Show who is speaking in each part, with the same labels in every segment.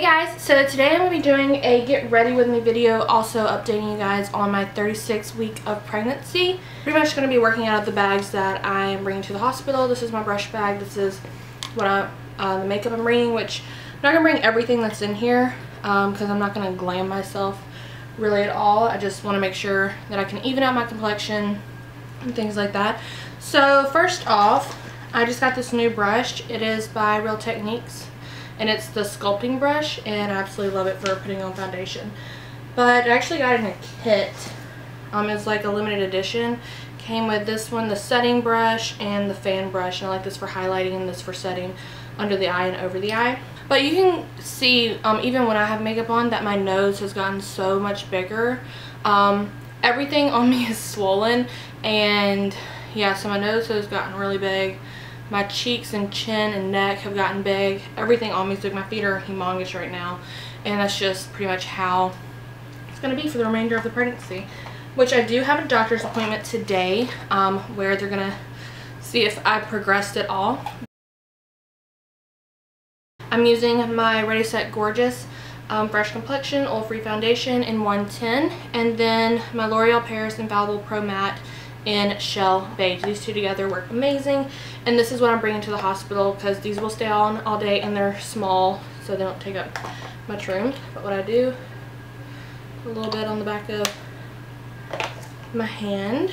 Speaker 1: guys, so today I'm going to be doing a get ready with me video, also updating you guys on my 36th week of pregnancy. Pretty much going to be working out of the bags that I am bringing to the hospital. This is my brush bag. This is what the makeup I'm bringing, which I'm not going to bring everything that's in here because I'm not going to glam myself really at all. I just want to make sure that I can even out my complexion and things like that. So first off, I just got this new brush. It is by Real Techniques. And it's the sculpting brush, and I absolutely love it for putting on foundation. But I actually got it in a kit. It's like a limited edition. Came with this one, the setting brush, and the fan brush. And I like this for highlighting and this for setting under the eye and over the eye. But you can see, even when I have makeup on, that my nose has gotten so much bigger. Everything on me is swollen, and yeah, so my nose has gotten really big. My cheeks and chin and neck have gotten big. Everything on me is big. My feet are humongous right now. And that's just pretty much how it's going to be for the remainder of the pregnancy. Which I do have a doctor's appointment today where they're going to see if I progressed at all. I'm using my Ready Set Gorgeous Fresh Complexion Oil-Free Foundation in 110. And then my L'Oreal Paris Infallible Pro Matte in Shell Beige. These two together work amazing, and this is what I'm bringing to the hospital because these will stay on all day and they're small, so they don't take up much room. But what I do, a little bit on the back of my hand.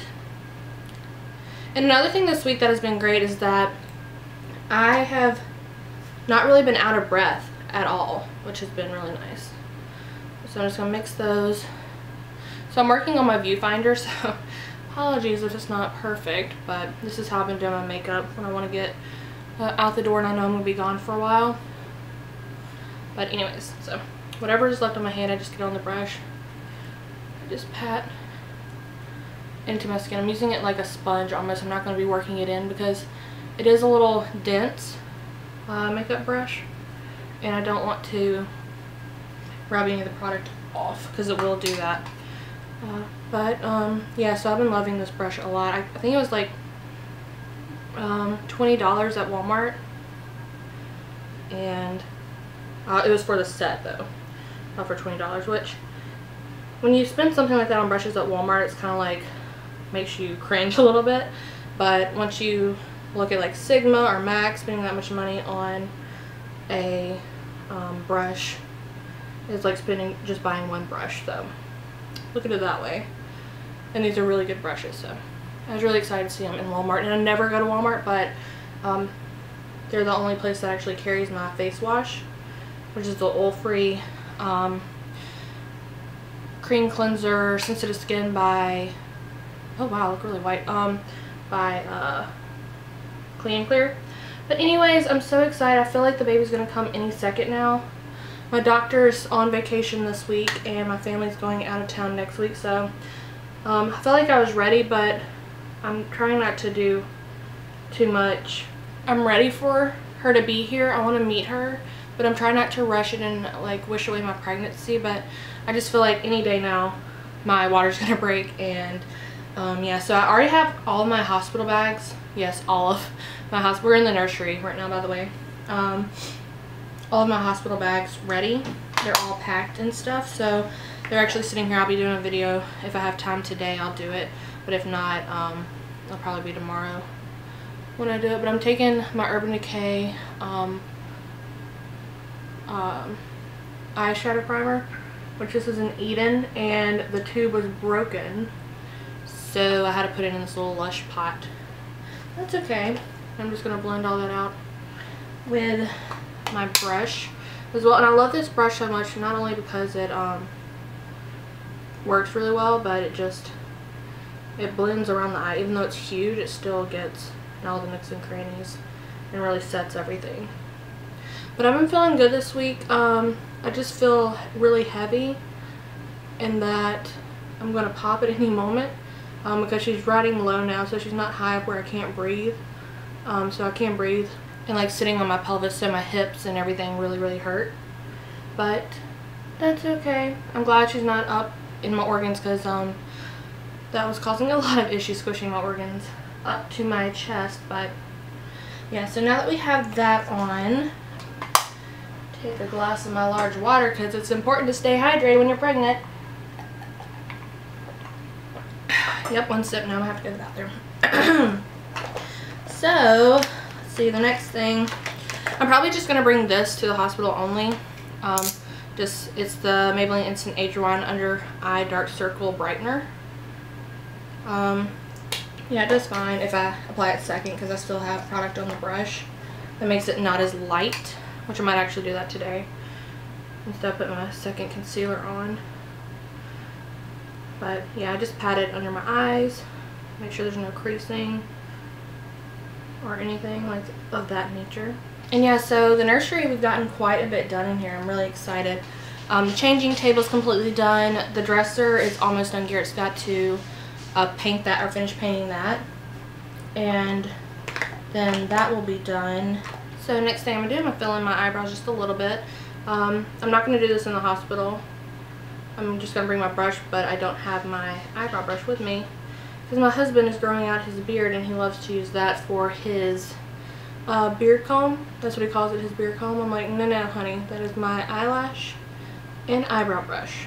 Speaker 1: And another thing this week that has been great is that I have not really been out of breath at all, which has been really nice. So I'm just going to mix those. So I'm working on my viewfinder, so apologies if it's not perfect, but this is how I've been doing my makeup when I want to get out the door and I know I'm going to be gone for a while. But anyways, so whatever is left on my hand, I just get on the brush. I just pat into my skin. I'm using it like a sponge almost. I'm not going to be working it in because it is a little dense makeup brush, and I don't want to rub any of the product off because it will do that. Yeah, so I've been loving this brush a lot. I think it was like $20 at Walmart, and it was for the set though, not for $20, which when you spend something like that on brushes at Walmart, it's kind of like makes you cringe a little bit. But once you look at like Sigma or MAC, spending that much money on a brush is like just buying one brush. So look at it that way. And these are really good brushes, so I was really excited to see them in Walmart. And I never go to Walmart, but they're the only place that actually carries my face wash, which is the oil-free cream cleanser sensitive skin by, oh wow, I look really white, by Clean & Clear. But anyways, I'm so excited. I feel like the baby's gonna come any second now. My doctor's on vacation this week and my family's going out of town next week, so I felt like I was ready, but I'm trying not to do too much. I'm ready for her to be here. I want to meet her, but I'm trying not to rush it and like wish away my pregnancy. But I just feel like any day now my water's gonna break. And yeah, so I already have all of my hospital bags. Yes, all of my hospital. We're in the nursery right now, by the way. All of my hospital bags ready. They're all packed and stuff, so they're actually sitting here. I'll be doing a video. If I have time today, I'll do it, but if not, it'll probably be tomorrow when I do it. But I'm taking my Urban Decay eyeshadow primer, which this is an Eden, and the tube was broken, so I had to put it in this little Lush pot. That's okay. I'm just gonna blend all that out with my brush as well. And I love this brush so much, not only because it works really well, but it blends around the eye. Even though it's huge, it still gets in all the nooks and crannies and really sets everything. But I've been feeling good this week. I just feel really heavy and that I'm going to pop at any moment because she's riding low now, so she's not high up where I can't breathe. So I can't breathe, and like sitting on my pelvis, so my hips and everything really hurt. But that's okay. I'm glad she's not up in my organs because that was causing a lot of issues, squishing my organs up to my chest. But yeah, so now that we have that on, Take a glass of my large water because it's important to stay hydrated when you're pregnant. Yep, one sip. Now I'm going to have to go to the bathroom. So, let's see, the next thing. I'm probably just going to bring this to the hospital only. It's the Maybelline Instant Age Rewind Under Eye Dark Circle Brightener. Yeah, it does fine if I apply it second because I still have product on the brush. That makes it not as light, which I might actually do that today. Instead of putting my second concealer on. But yeah, I just pat it under my eyes. Make sure there's no creasing or anything like of that nature. And yeah, so the nursery, we've gotten quite a bit done in here. I'm really excited. The changing table's completely done. The dresser is almost done. Garrett's got to paint that or finish painting that. And then that will be done. So next thing I'm going to do, I'm going to fill in my eyebrows just a little bit. I'm not going to do this in the hospital. I'm just going to bring my brush, but I don't have my eyebrow brush with me. Because my husband is growing out his beard and he loves to use that for his beard comb. That's what he calls it, his beard comb. I'm like, no, no, honey, that is my eyelash and eyebrow brush.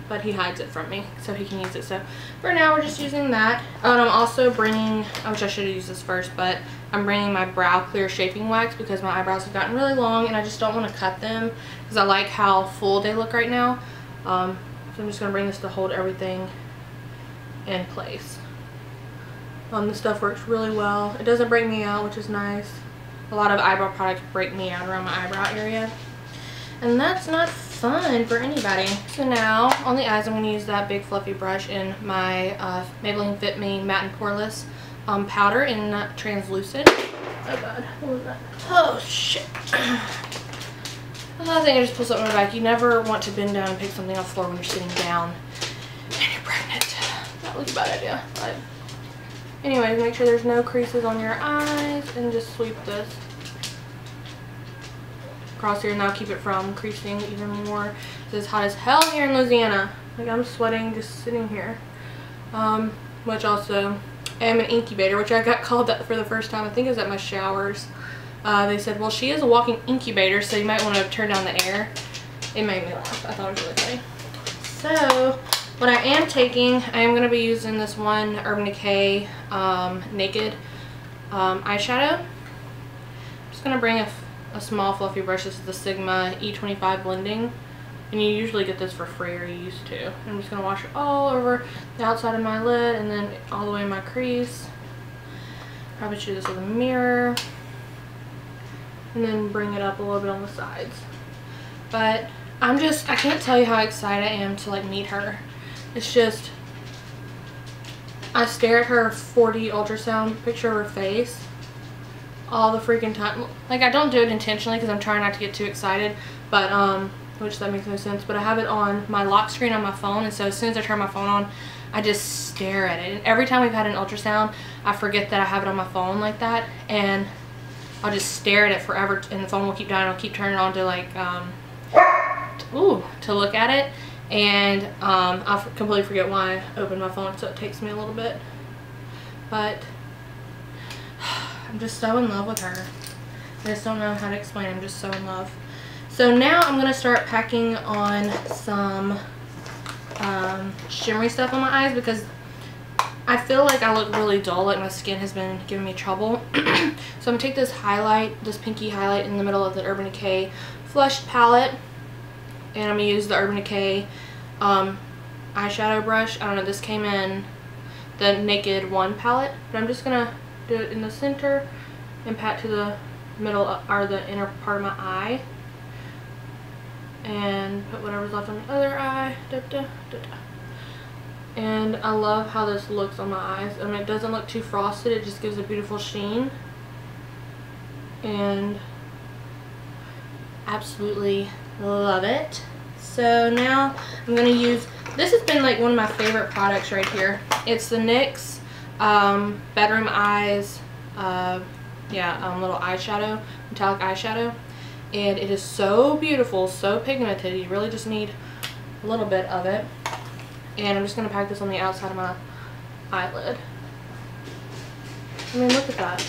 Speaker 1: But he hides it from me so he can use it. So for now, we're just using that. Oh, and I'm also bringing, which I should have used this first, but I'm bringing my brow clear shaping wax because my eyebrows have gotten really long and I just don't want to cut them because I like how full they look right now. So I'm just going to bring this to hold everything in place. This stuff works really well. It doesn't break me out, which is nice. A lot of eyebrow products break me out around my eyebrow area. And that's not fun for anybody. So now, on the eyes, I'm going to use that big fluffy brush in my Maybelline Fit Me Matte and Poreless powder in translucent. Oh god, what was that? Oh shit. I think I just pulled something in my back. You never want to bend down and pick something off the floor when you're sitting down and you're pregnant. That was a bad idea. But anyways, make sure there's no creases on your eyes and just sweep this across here, and that'll keep it from creasing even more. It's hot as hell here in Louisiana. Like, I'm sweating just sitting here. Which also, I am an incubator, which I got called that for the first time. I think it was at my showers. They said, well, she is a walking incubator, so you might want to turn down the air. It made me laugh. I thought it was really funny. So, what I am taking, I am going to be using this one Urban Decay Naked eyeshadow. I'm just going to bring a small fluffy brush. This is the Sigma E25 blending. And you usually get this for free, or you used to. I'm just going to wash it all over the outside of my lid and then all the way in my crease. Probably should do this with a mirror. And then bring it up a little bit on the sides. But I can't tell you how excited I am to like meet her. It's just, I stare at her 4D ultrasound picture of her face all the freaking time. Like, I don't do it intentionally because I'm trying not to get too excited, but which that makes no sense, but I have it on my lock screen on my phone, and so as soon as I turn my phone on, I just stare at it. And every time we've had an ultrasound, I forget that I have it on my phone like that, and I'll just stare at it forever, and the phone will keep dying. I'll keep turning it on to like to look at it, and I'll completely forget why I opened my phone, so it takes me a little bit. But I'm just so in love with her. I just don't know how to explain. I'm just so in love. So now I'm going to start packing on some shimmery stuff on my eyes because I feel like I look really dull, like my skin has been giving me trouble. So I'm going to take this highlight, this pinky highlight in the middle of the Urban Decay Flushed palette, and I'm going to use the Urban Decay eyeshadow brush. I don't know, this came in the Naked 1 palette, but I'm just going to do it in the center and pat to the middle or the inner part of my eye. And put whatever's left on the other eye. Da, da, da, da. And I love how this looks on my eyes. I mean, it doesn't look too frosted. It just gives a beautiful sheen. And absolutely love it. So now I'm going to use, this has been like one of my favorite products right here. It's the NYX Bedroom Eyes little eyeshadow, metallic eyeshadow. And it is so beautiful, so pigmented. You really just need a little bit of it. And I'm just going to pack this on the outside of my eyelid. I mean, look at that.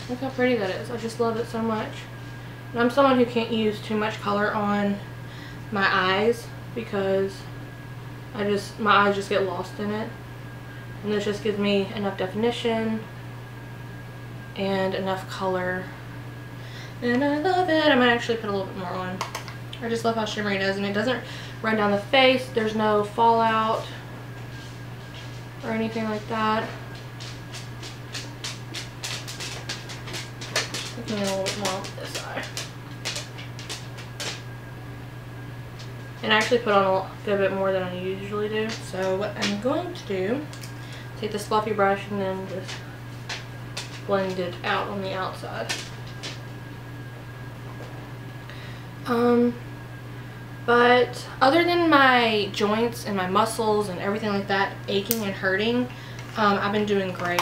Speaker 1: Look how pretty that is. I just love it so much. And I'm someone who can't use too much color on my eyes because my eyes just get lost in it. And this just gives me enough definition and enough color. And I love it. I might actually put a little bit more on. I just love how shimmery it is, and it doesn't run down the face. There's no fallout or anything like that. Looking a little bit more on this eye. And I actually put on a good bit more than I usually do. So what I'm going to do, take this fluffy brush and then just blend it out on the outside. But other than my joints and my muscles and everything like that aching and hurting, I've been doing great.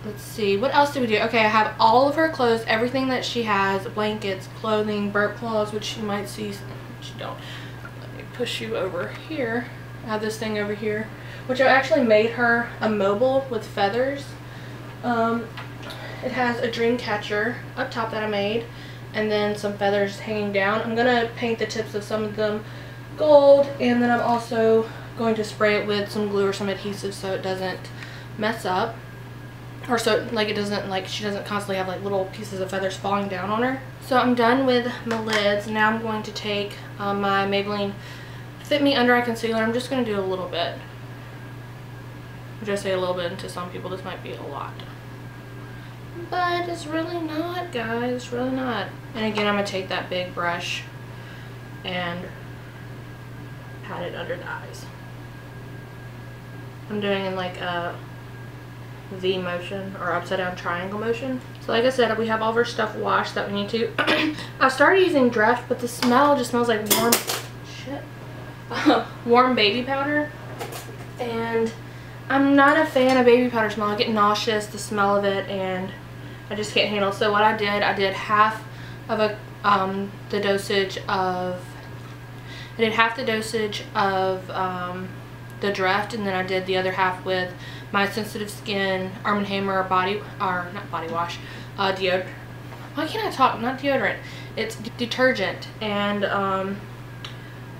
Speaker 1: Let's see, what else did we do? Okay, I have all of her clothes, everything that she has, blankets, clothing, burp cloths, which you might see, which you don't. Let me push you over here. I have this thing over here, which I actually made her a mobile with feathers. It has a dream catcher up top that I made, and then some feathers hanging down. I'm going to paint the tips of some of them gold, and then I'm also going to spray it with some glue or some adhesive so it doesn't mess up. Or so like it doesn't, like she doesn't constantly have like little pieces of feathers falling down on her. So I'm done with my lids. Now I'm going to take my Maybelline Fit Me Under Eye Concealer. I'm just going to do a little bit. Which I say a little bit, and to some people this might be a lot. But it's really not, guys. It's really not. And again, I'm going to take that big brush and pat it under the eyes. I'm doing in like a V motion or upside down triangle motion. So like I said, we have all of our stuff washed that we need to. I started using Draft, but the smell just smells like warm baby powder, and I'm not a fan of baby powder smell. I get nauseous, the smell of it, and I just can't handle it. So what I did half of the dosage of the Draft, and then I did the other half with my sensitive skin Arm & Hammer not body wash, deodorant. Why can't I talk? Not deodorant. It's detergent, and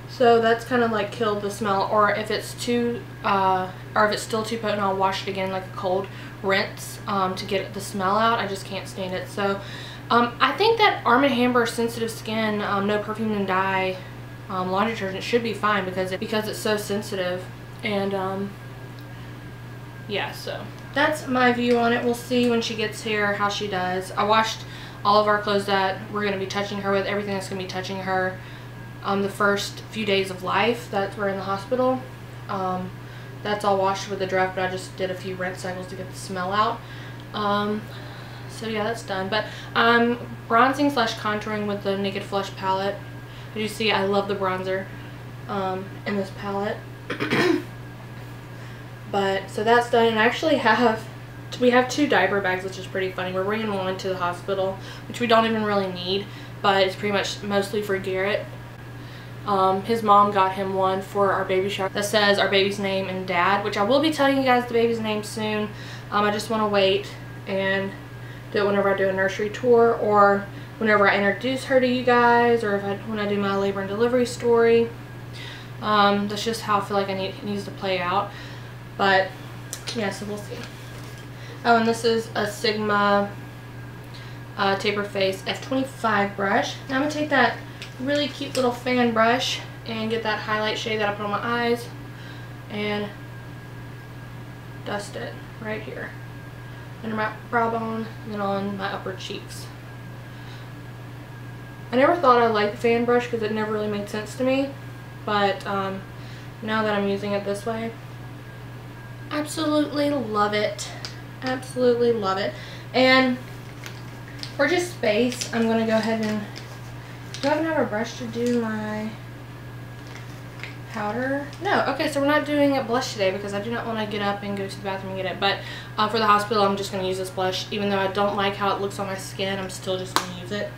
Speaker 1: so that's kind of like killed the smell. Or if it's too, or if it's still too potent, I'll wash it again like a cold rinse to get the smell out. I just can't stand it. So I think that Arm & Hammer sensitive skin, no perfume and dye laundry detergent should be fine because it's so sensitive. And yeah, so that's my view on it. We'll see when she gets here how she does. I washed all of our clothes that we're going to be touching her with, everything that's going to be touching her the first few days of life that we're in the hospital. That's all washed with the Draft, but I just did a few rinse cycles to get the smell out. So yeah, that's done. But I'm bronzing / contouring with the Naked Flush palette. As you see, I love the bronzer in this palette. But so that's done, and I actually we have 2 diaper bags, which is pretty funny. We're bringing one to the hospital, which we don't even really need, but it's pretty much mostly for Garrett. His mom got him one for our baby shower that says our baby's name and dad, which I will be telling you guys the baby's name soon. I just want to wait and do it whenever I do a nursery tour, or whenever I introduce her to you guys, or when I do my labor and delivery story. That's just how I feel like it needs to play out. But yeah, so we'll see. Oh, and this is a Sigma Taper Face F25 brush. Now I'm going to take that really cute little fan brush and get that highlight shade that I put on my eyes and dust it right here under my brow bone and then on my upper cheeks. I never thought I liked the fan brush because it never really made sense to me, but now that I'm using it this way, absolutely love it. Absolutely love it. And for just space, I'm going to go ahead and, do I even have a brush to do my powder? No. Okay, so we're not doing a blush today because I do not want to get up and go to the bathroom and get it. But for the hospital, I'm just going to use this blush. Even though I don't like how it looks on my skin, I'm still just going to use it.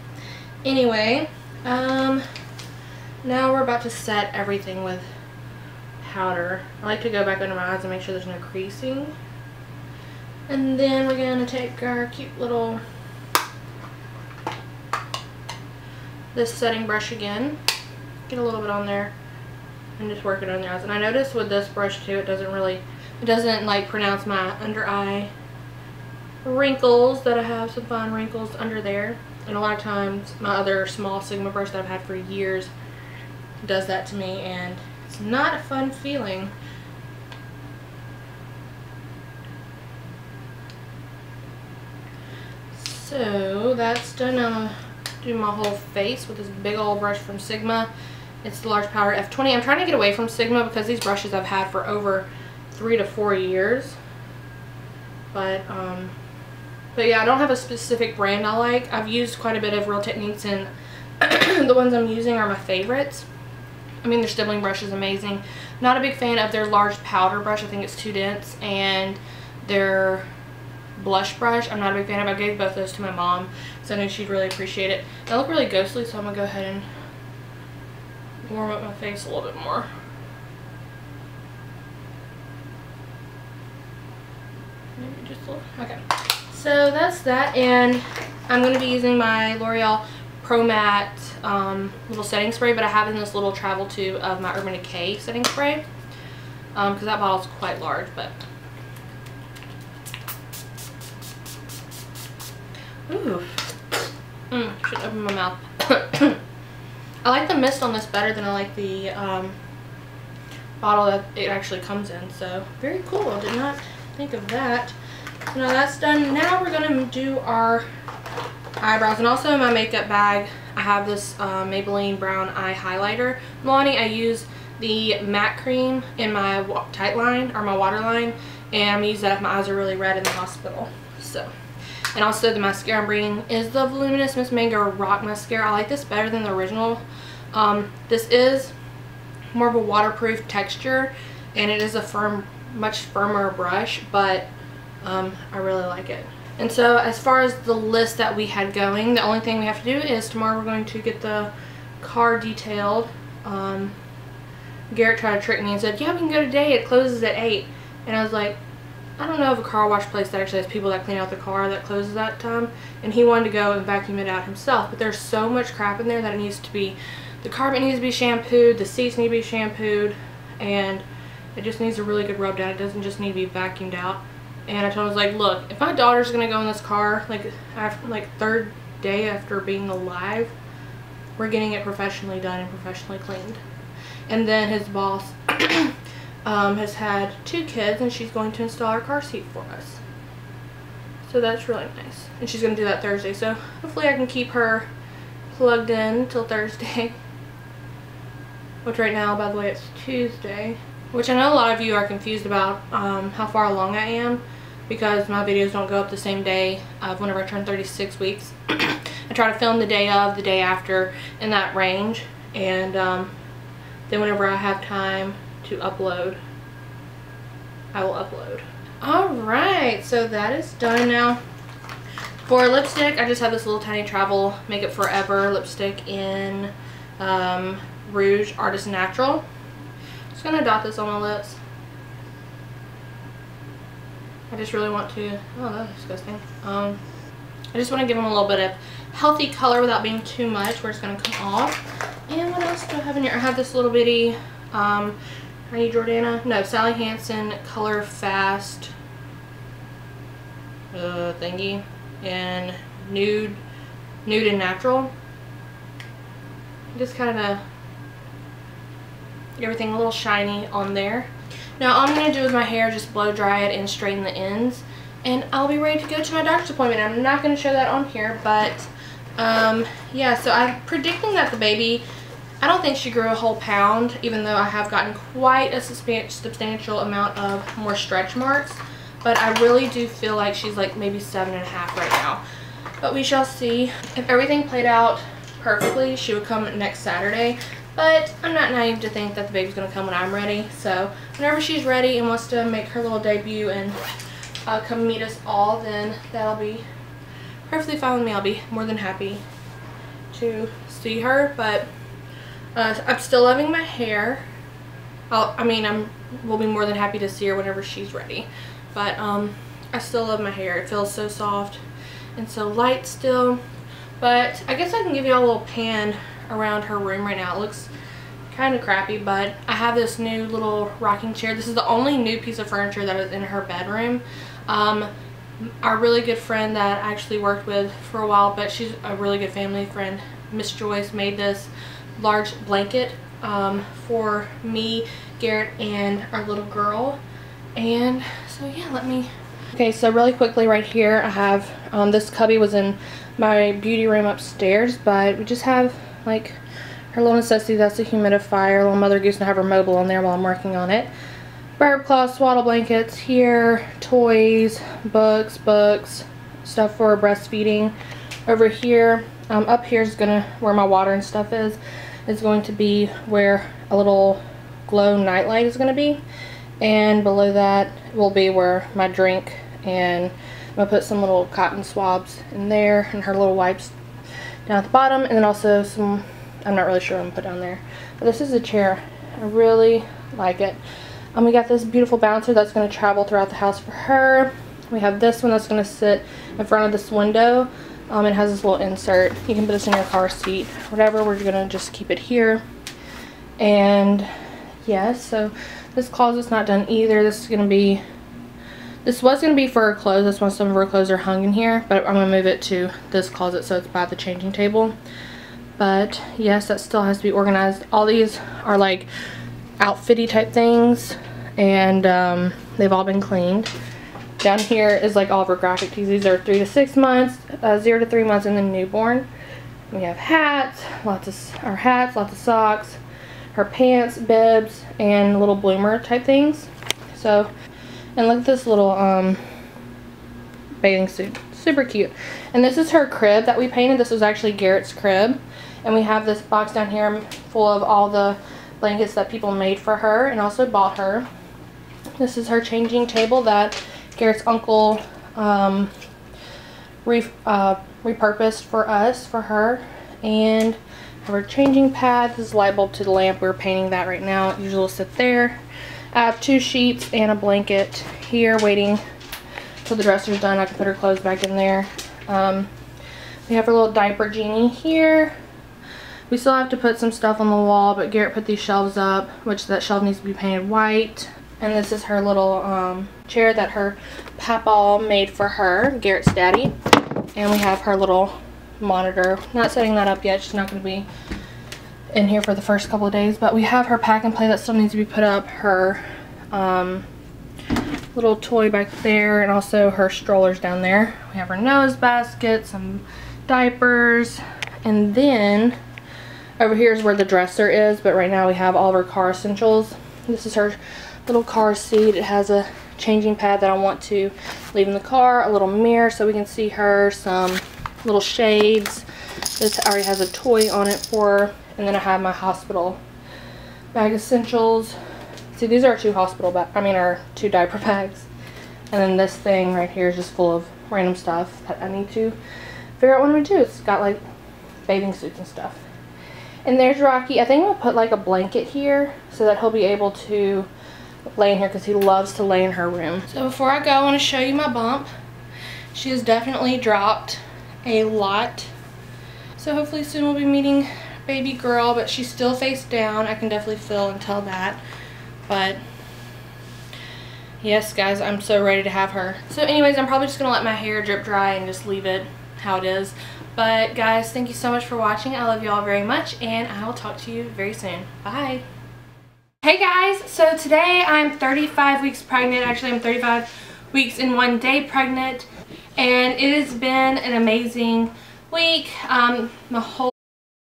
Speaker 1: Anyway, now we're about to set everything with powder. I like to go back under my eyes and make sure there's no creasing. And then we're going to take our cute little, this setting brush again, get a little bit on there, and just work it on the eyes. And I noticed with this brush too, it doesn't like pronounce my under eye wrinkles, that I have some fine wrinkles under there. And a lot of times my other small Sigma brush that I've had for years does that to me, and it's not a fun feeling. So that's done. I'm gonna do my whole face with this big old brush from Sigma. It's the large powder F20. I'm trying to get away from Sigma because these brushes I've had for over 3 to 4 years. But yeah, I don't have a specific brand I like. I've used quite a bit of Real Techniques, and the ones I'm using are my favorites. I mean, their stippling brush is amazing. Not a big fan of their large powder brush. I think it's too dense. And their blush brush, I'm not a big fan of. I gave both those to my mom, so I knew she'd really appreciate it. They look really ghostly, so I'm going to go ahead and warm up my face a little bit more. Maybe just a little. Okay. So that's that, and I'm going to be using my L'Oreal Pro Matte little setting spray, but I have in this little travel tube of my Urban Decay setting spray, because that bottle's quite large. But ooh, shouldn't open my mouth. I like the mist on this better than I like the bottle that it actually comes in. So very cool. I did not think of that. Now that's done. Now we're gonna do our eyebrows, and also in my makeup bag I have this Maybelline brown eye highlighter. Milani, I use the matte cream in my tight line, or my waterline, and I'm gonna use that if my eyes are really red in the hospital. So, and also the mascara I'm bringing is the Voluminous Miss Mango Rock Mascara. I like this better than the original. This is more of a waterproof texture, and it is a much firmer brush, but I really like it. And so as far as the list that we had going, the only thing we have to do is tomorrow we're going to get the car detailed. Garrett tried to trick me and said, yeah, we can go today, it closes at 8. And I was like, I don't know of a car wash place that actually has people that clean out the car that closes that time. And he wanted to go and vacuum it out himself, but there's so much crap in there that it needs to be, the carpet needs to be shampooed, the seats need to be shampooed, and it just needs a really good rub down. It doesn't just need to be vacuumed out. And I told him, I was like, look, if my daughter's gonna go in this car, like after, like 3rd day after being alive, we're getting it professionally done and professionally cleaned. And then his boss has had 2 kids, and she's going to install our car seat for us. So that's really nice. And she's gonna do that Thursday. So hopefully I can keep her plugged in till Thursday. Which right now, by the way, it's Tuesday. Which I know a lot of you are confused about how far along I am, because my videos don't go up the same day of whenever I turn 36 weeks. I try to film the day of, the day after, in that range, and then whenever I have time to upload, I will upload. Alright, so that is done now. For lipstick, I just have this little tiny travel Makeup Forever lipstick in Rouge Artist Natural. I'm just gonna dot this on my lips. I just really want to, oh, that's disgusting. I just want to give them a little bit of healthy color without being too much where it's gonna come off. And what else do I have in here? I have this little bitty, are you Jordana? No, Sally Hansen Color Fast thingy in nude and natural. Just kind of everything a little shiny on there. Now all I'm going to do with my hair, just blow dry it and straighten the ends, and I'll be ready to go to my doctor's appointment. I'm not going to show that on here, but yeah, so I'm predicting that the baby, I don't think she grew a whole pound, even though I have gotten quite a substantial amount of more stretch marks, but I really do feel like she's like maybe 7.5 right now. But we shall see. If everything played out perfectly, she would come next Saturday. But I'm not naive to think that the baby's going to come when I'm ready. So whenever she's ready and wants to make her little debut and come meet us all, then that'll be perfectly fine with me. I'll be more than happy to see her. But I'm still loving my hair. We'll be more than happy to see her whenever she's ready. But I still love my hair. It feels so soft and so light still. But I guess I can give you all a little pan around her room right now. It looks kind of crappy, but I have this new little rocking chair. This is the only new piece of furniture that is in her bedroom. Our really good friend that I actually worked with for a while, but she's a really good family friend, Miss Joyce, made this large blanket for me, Garrett, and our little girl. And so yeah, okay, so really quickly right here I have this cubby was in my beauty room upstairs, but we just have like her little necessity. That's a humidifier, little Mother Goose, and I have her mobile on there while I'm working on it. Burp cloth, swaddle blankets here, toys, books, stuff for breastfeeding. Over here, up here is where my water and stuff is going to be where a little glow nightlight is going to be. And below that will be where my drink, and I'm going to put some little cotton swabs in there and her little wipes down at the bottom, and then also some, I'm not really sure what I'm going to put down there. But this is a chair. I really like it. We got this beautiful bouncer that's going to travel throughout the house for her. We have this one that's going to sit in front of this window. It has this little insert. You can put this in your car seat, whatever. We're going to just keep it here. And yeah, so this closet's not done either. This was going to be for her clothes. That's why some of her clothes are hung in here, but I'm going to move it to this closet so it's by the changing table. But yes, that still has to be organized. All these are like outfitty type things, and they've all been cleaned. Down here is like all of her graphic tees. These are 3 to 6 months, 0 to 3 months, and then newborn. We have hats, lots of socks, her pants, bibs, and little bloomer type things. So, and look at this little bathing suit, super cute. And this is her crib that we painted. This was actually Garrett's crib, and we have this box down here full of all the blankets that people made for her and also bought her. This is her changing table that Garrett's uncle repurposed for us, for her. And have her changing pad. This is light bulb to the lamp. We're painting that right now. It usually will sit there. I have 2 sheets and a blanket here waiting till the dresser's done. I can put her clothes back in there. We have her little diaper genie here. We still have to put some stuff on the wall, but Garrett put these shelves up, which that shelf needs to be painted white. And this is her little chair that her papa made for her, Garrett's daddy. And we have her little monitor. Not setting that up yet. She's not going to be in here for the first couple of days. But we have her pack and play that still needs to be put up. Her little toy back there, and also her strollers down there. We have her nose basket, some diapers, and then over here is where the dresser is, but right now we have all of her car essentials. This is her little car seat. It has a changing pad that I want to leave in the car, a little mirror so we can see her, some little shades. This already has a toy on it for her, and then I have my hospital bag essentials. See, these are our 2 hospital bags, our 2 diaper bags. And then this thing right here is just full of random stuff that I need to figure out what I'm going to do. It's got like bathing suits and stuff. And there's Rocky. I think I'll put like a blanket here so that he'll be able to lay in here because he loves to lay in her room. So before I go, I want to show you my bump. She has definitely dropped a lot. So hopefully soon we'll be meeting baby girl, but she's still face down. I can definitely feel and tell that. But yes, guys, I'm so ready to have her. So anyways, I'm probably just going to let my hair drip dry and just leave it how it is. But guys, thank you so much for watching. I love you all very much, and I will talk to you very soon. Bye. Hey guys, so today I'm 35 weeks pregnant. Actually, I'm 35 weeks and 1 day pregnant, and it has been an amazing week. My whole